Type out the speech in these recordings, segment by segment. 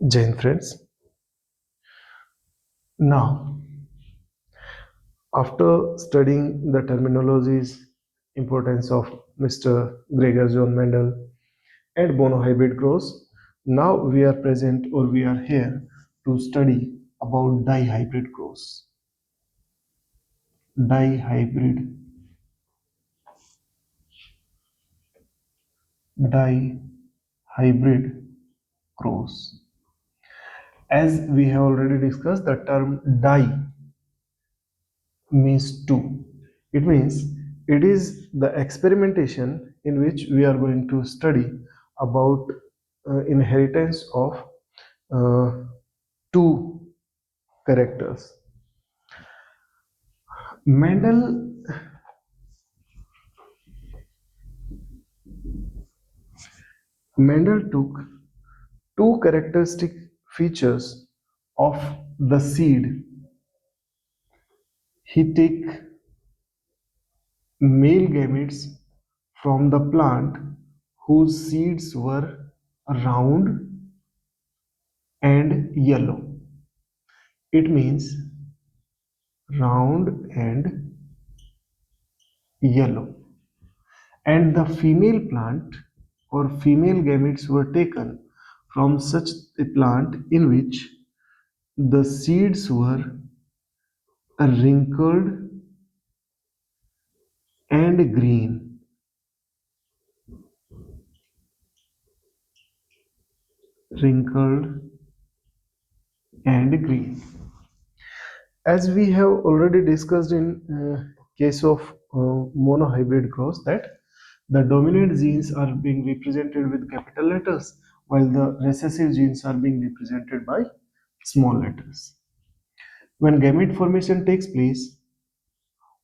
Jain friends. Now, after studying the terminologies, importance of Mr. Gregor John Mendel and monohybrid growth, now we are present or we are here to study about dihybrid growth. Dihybrid, dihybrid growth. As we have already discussed, the term di means two. It means it is the experimentation in which we are going to study about inheritance of uh, two characters. Mendel Mendel took two characteristic features of the seed. He took male gametes from the plant whose seeds were round and yellow. It means round and yellow. And the female plant or female gametes were taken from such a plant in which the seeds were wrinkled and green. Wrinkled and green. As we have already discussed in case of monohybrid growth, that the dominant genes are being represented with capital letters while the recessive genes are being represented by small letters. When gamete formation takes place,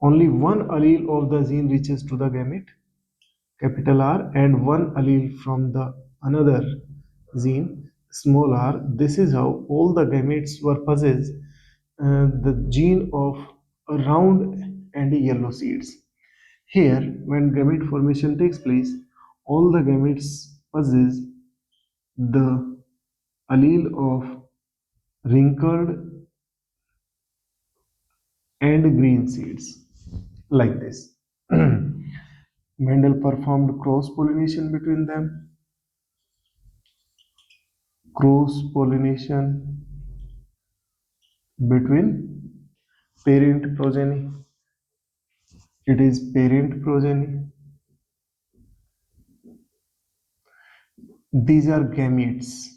only one allele of the gene reaches to the gamete, capital R, and one allele from the another gene, small r. This is how all the gametes were possessed the gene of round and yellow seeds. Here, when gamete formation takes place, all the gametes possess the allele of wrinkled and green seeds, like this. Mendel performed cross pollination between them. Cross pollination between parent progeny. It is parent progeny. These are gametes.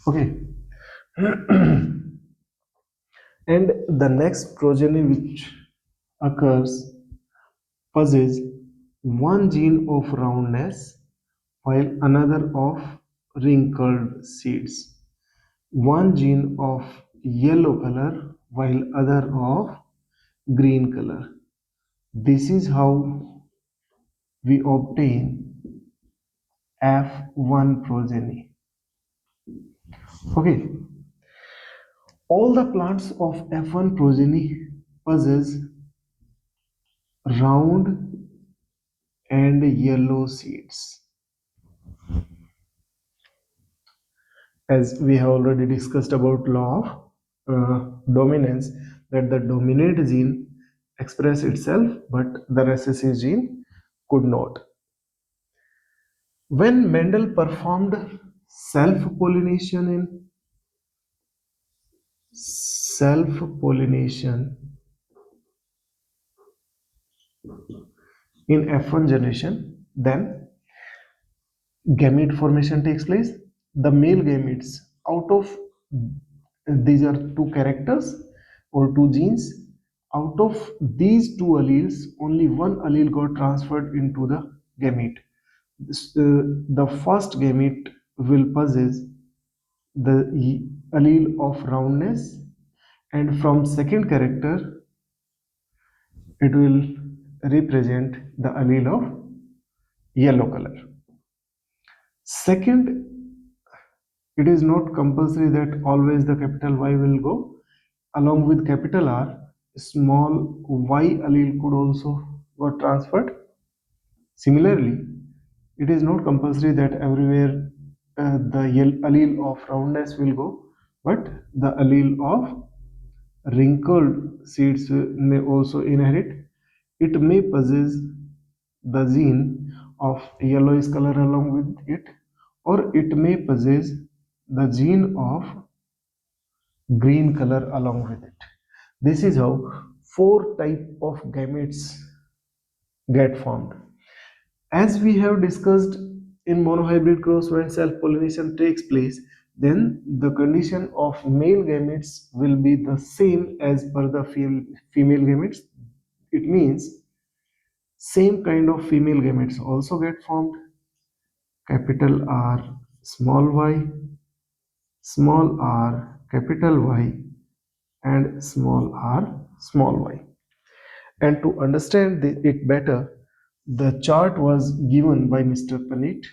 Okay. And the next progeny which occurs possesses one gene of roundness while another of wrinkled seeds, one gene of yellow color while other of green color. This is how we obtain F1 progeny. Okay, all the plants of F1 progeny possess round and yellow seeds. As we have already discussed about law of dominance, that the dominant gene express itself but the recessive gene could not. When Mendel performed self-pollination in F1 generation, then gamete formation takes place. The male gametes out of these are two characters or two genes. Out of these two alleles, only one allele got transferred into the gamete. The first gamete will possess the allele of roundness, and from second character it will represent the allele of yellow color. Second, it is not compulsory that always the capital Y will go. Along with capital R, small y allele could also got transferred. Similarly, it is not compulsory that everywhere allele of roundness will go, but the allele of wrinkled seeds may also inherit. It may possess the gene of yellowish color along with it, or it may possess the gene of green color along with it. This is how four type of gametes get formed. As we have discussed in monohybrid cross, when self-pollination takes place, then the condition of male gametes will be the same as per the female gametes. It means same kind of female gametes also get formed. Capital R, small r, capital Y, and small r, small y. And to understand it better, the chart was given by Mr. Panit.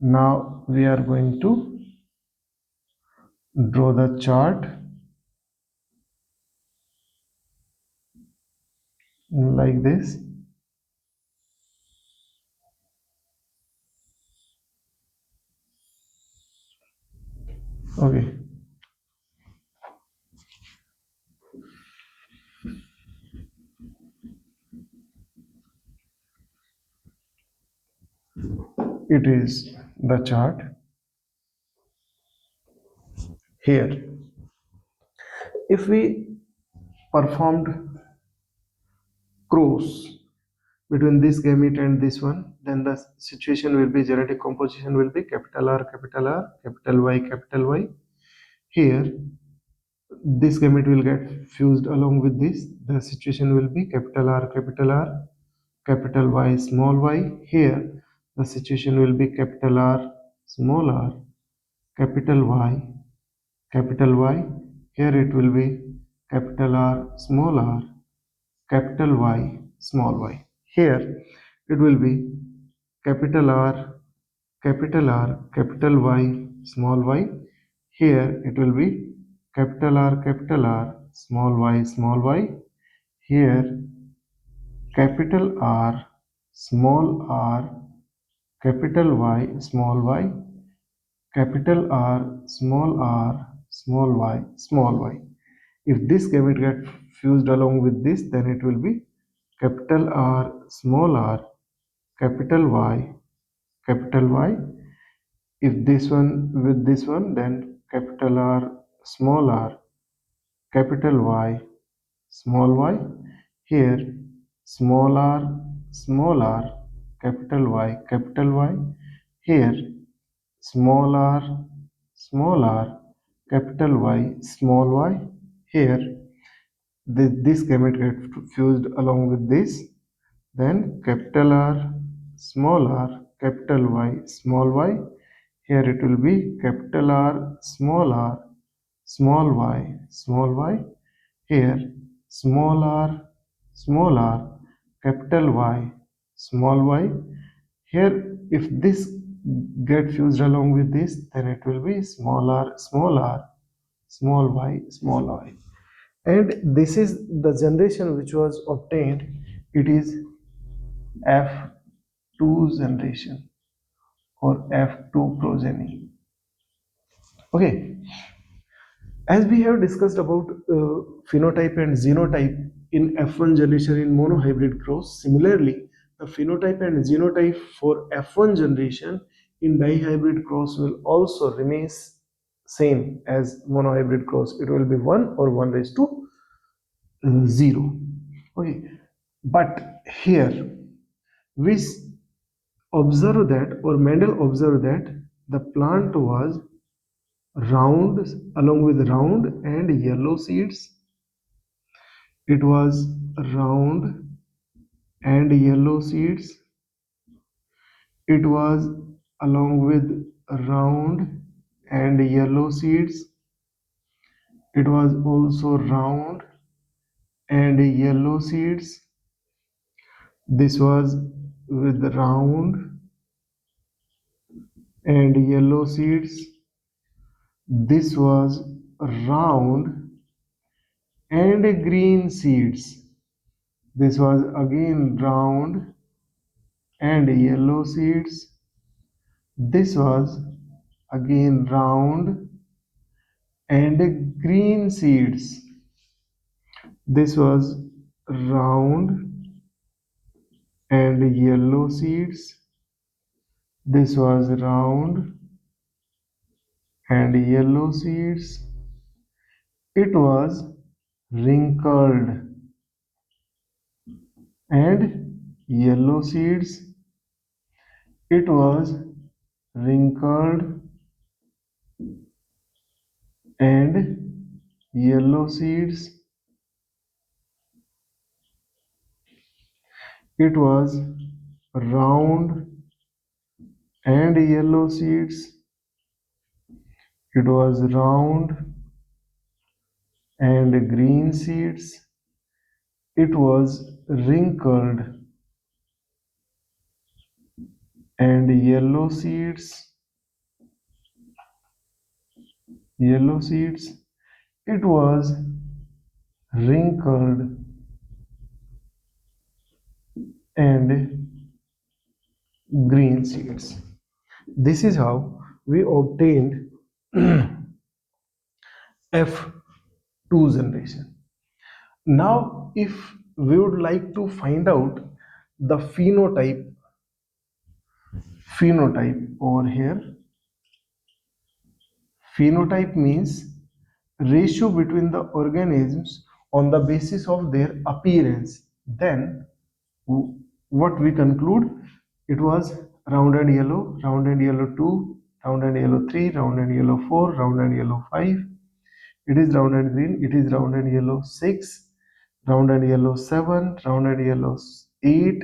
Now we are going to draw the chart like this. Okay. It is the chart here. If we performed cross between this gamete and this one, then the situation will be genetic composition will be capital R, capital R, capital Y, capital Y. Here, this gamete will get fused along with this. The situation will be capital R, capital Y, small y. Here, the situation will be capital R, small r, capital Y. Here it will be capital R, capital Y, small y. Here it will be capital R, capital Y, small y. Here it will be capital R, small y. Here capital R, capital Y, small y, capital R, small y. If this gamete get fused along with this, then it will be capital R, capital capital Y. If this one with this one, then capital R, capital Y, small y. Here small r, capital Y. Here small r, capital Y, small y. Here this gamete get fused along with this, then capital R, capital Y, small y. Here it will be capital R, small y. Here small r, capital Y, small y. Here if this get fused along with this, then it will be small r, small y, small y. And this is the generation which was obtained. It is F2 generation or F2 progeny. Okay, as we have discussed about phenotype and genotype in F1 generation in monohybrid cross, similarly the phenotype and genotype for F1 generation in dihybrid cross will also remain same as monohybrid cross. It will be 1 or 1 raised to 0. Okay, but here we observe that, or Mendel observed that the plant was round along with round and yellow seeds. It was round and yellow seeds. It was along with round and yellow seeds. It was also round and yellow seeds. This was with round and yellow seeds. This was round and green seeds. This was again round and yellow seeds. This was again round and green seeds. This was round and yellow seeds. This was round and yellow seeds. It was wrinkled and yellow seeds. It was wrinkled and yellow seeds. It was round and yellow seeds. It was round and green seeds. It was wrinkled and yellow seeds. Yellow seeds. It was wrinkled and green seeds. This is how we obtained F2 generation. Now, if we would like to find out the phenotype over here, phenotype means ratio between the organisms on the basis of their appearance. Then what we conclude, it was round and yellow 2, round and yellow 3, round and yellow 4, round and yellow 5. It is round and green, it is round and yellow 6, round and yellow 7, round and yellow 8,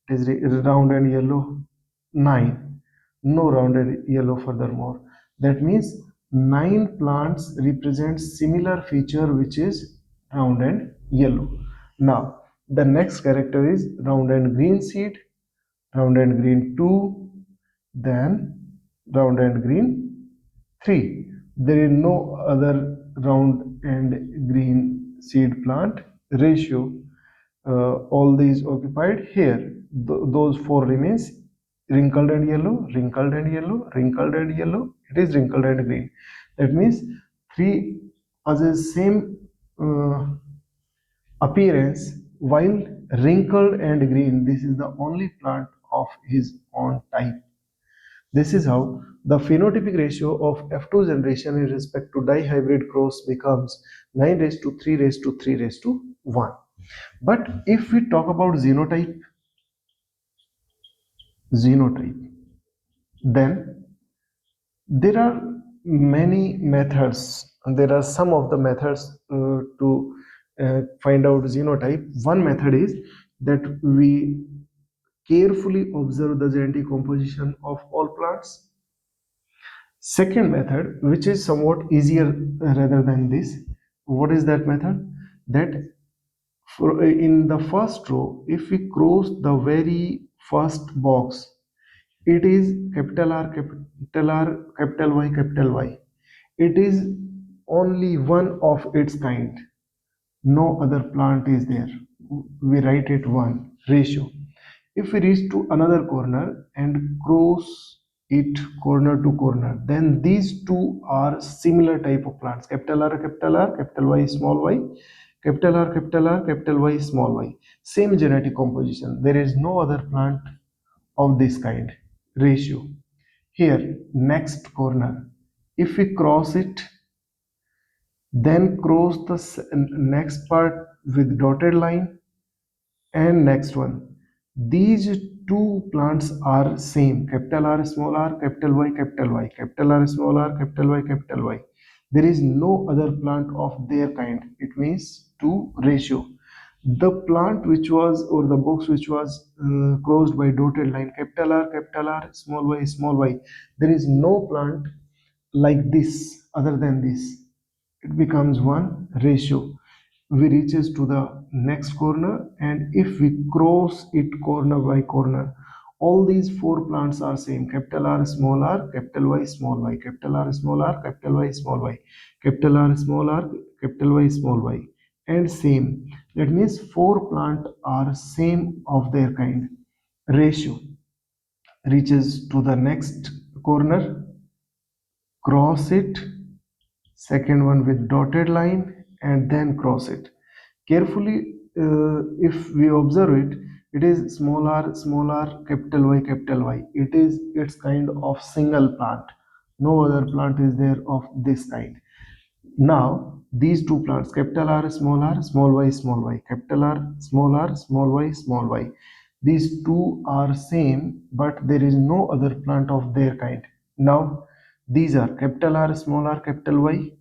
it is round and yellow 9, no round and yellow furthermore. That means 9 plants represent similar feature which is round and yellow. Now the next character is round and green seed, round and green 2, then round and green 3. There is no other round and green seed plant ratio. All these occupied here. Those 4 remains wrinkled and yellow, wrinkled and yellow, wrinkled and yellow. It is wrinkled and green. That means 3 as a same appearance, while wrinkled and green. This is the only plant of his own type. This is how the phenotypic ratio of F2 generation in respect to dihybrid cross becomes 9 raised to 3 raised to 3 raised to 1. But if we talk about genotype, then there are many methods. There are some of the methods to find out genotype. One method is that we carefully observe the genetic composition of all plants. Second method, which is somewhat easier rather than this, what is that method? That in the first row, if we cross the very first box, it is capital R, capital R, capital Y, capital Y. It is only one of its kind. No other plant is there. We write it 1 ratio. If we reach to another corner and cross it corner to corner, then these two are similar type of plants. Capital R, capital R, capital Y, small y, capital R, capital R, capital Y, small y. Same genetic composition. There is no other plant of this kind. Ratio. Here, next corner. If we cross it, then cross the next part with dotted line, and next one. These two plants are same. Capital R, small r, capital Y, capital Y, capital R, small r, capital Y, capital Y. There is no other plant of their kind. It means 2 ratio. The plant which was, or the box which was crossed by dotted line, capital R, small y, there is no plant like this other than this. It becomes 1 ratio. We reaches to the next corner, and if we cross it corner by corner, all these 4 plants are same. Capital R, small r, capital Y, small y, capital R, small r, capital Y, small y, capital R, small r, capital Y, small y, and same. That means 4 plant are same of their kind. Ratio reaches to the next corner, cross it, second one with dotted line, and then cross it. Carefully, if we observe it, it is small r, capital Y. It's kind of single plant. No other plant is there of this kind. Now, these two plants, capital R, small y, capital R, small y. These two are same, but there is no other plant of their kind. Now, these are capital R, capital Y,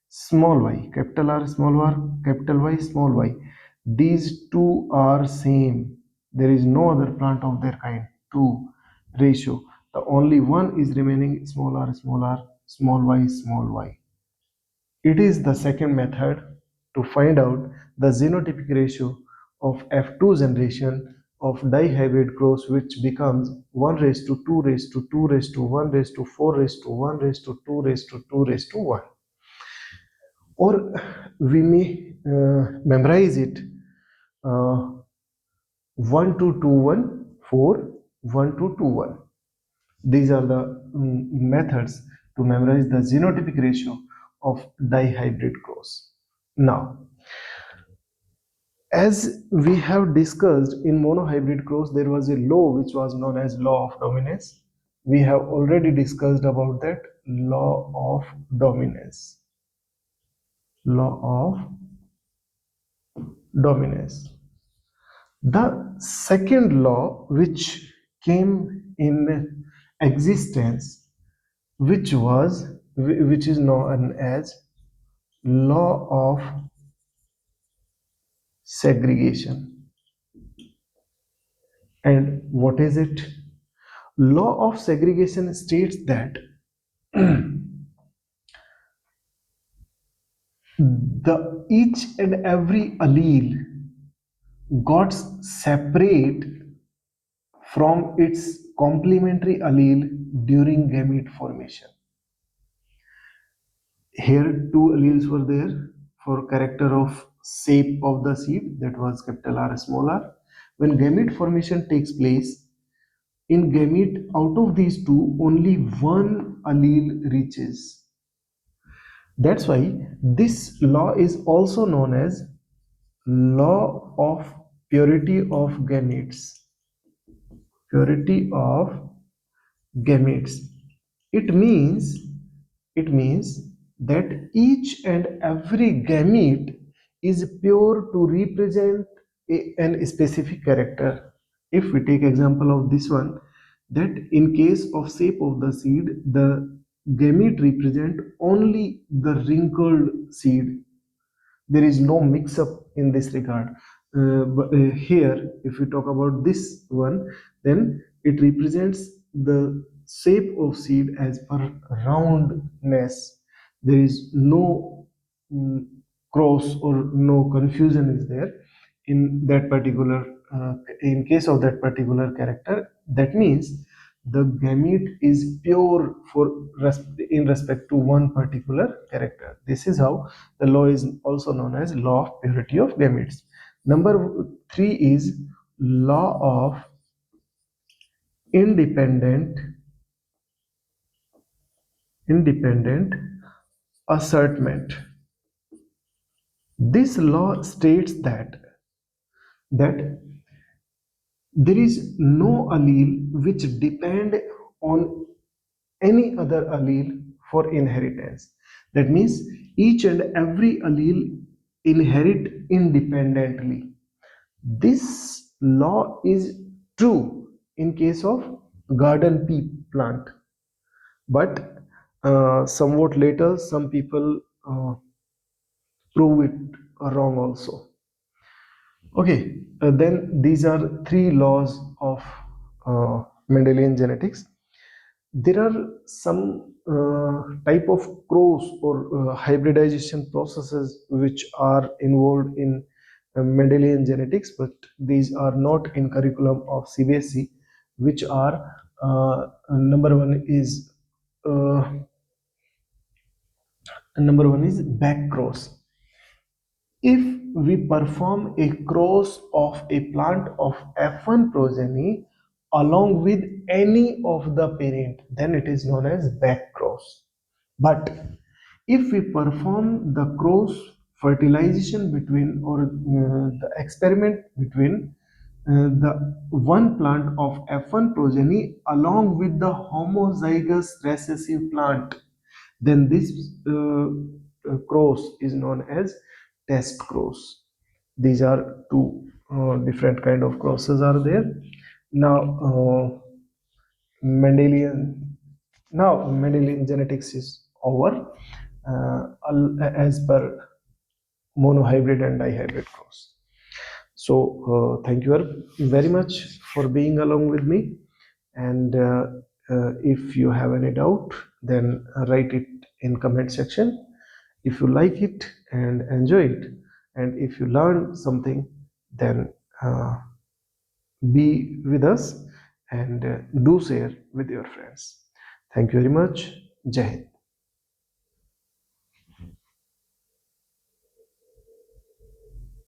small y, capital R, capital Y, small y. These two are same. There is no other plant of their kind. Two ratio. The only one is remaining small r, small y. It is the second method to find out the xenotypic ratio of F2 generation of dihybrid cross, which becomes 1 raised to 2 raised to 2 raised to 1 raised to 4 raised to 1 raised to 2 raised to 2 raised to 1. Or we may memorize it 1 to 2 1 4 1 to 2 1. These are the methods to memorize the xenotypic ratio of dihybrid cross. Now, as we have discussed in monohybrid cross, there was a law which was known as law of dominance. We have already discussed about that law of dominance. Law of dominance. The second law which came in existence, which is known as law of segregation. And what is it? Law of segregation states that the each and every allele got separate from its complementary allele during gamete formation. Here two alleles were there for character of shape of the seed, that was capital R, small r. When gamete formation takes place, in gamete, out of these two, only one allele reaches. That's why this law is also known as law of purity of gametes. Purity of gametes. It means that each and every gamete is pure to represent an specific character. If we take example of this one, that in case of shape of the seed, the gamete represent only the wrinkled seed. There is no mix up in this regard. But here, if we talk about this one, then it represents the shape of seed as per roundness. There is no cross or no confusion is there in that particular in case of that particular character. That means the gamete is pure in respect to one particular character. This is how the law is also known as law of purity of gametes. Number 3 is law of independent assertment. This law states that there is no allele which depend on any other allele for inheritance. That means each and every allele inherit independently. This law is true in case of garden pea plant, but somewhat later some people prove it wrong also. Okay, then these are three laws of Mendelian genetics. There are some type of cross or hybridization processes which are involved in Mendelian genetics, but these are not in curriculum of CBSE, which are uh, number one is back cross. If we perform a cross of a plant of F1 progeny along with any of the parent, then it is known as back cross. But if we perform the cross fertilization between, or the experiment between the one plant of F1 progeny along with the homozygous recessive plant, then this cross is known as test cross. These are two different kind of crosses are there. Now Mendelian Mendelian genetics is over as per monohybrid and dihybrid cross. So thank you very much for being along with me, and if you have any doubt, then write it in comment section. If you like it and enjoy it, and if you learn something, then be with us and do share with your friends. Thank you very much. Jai Hind.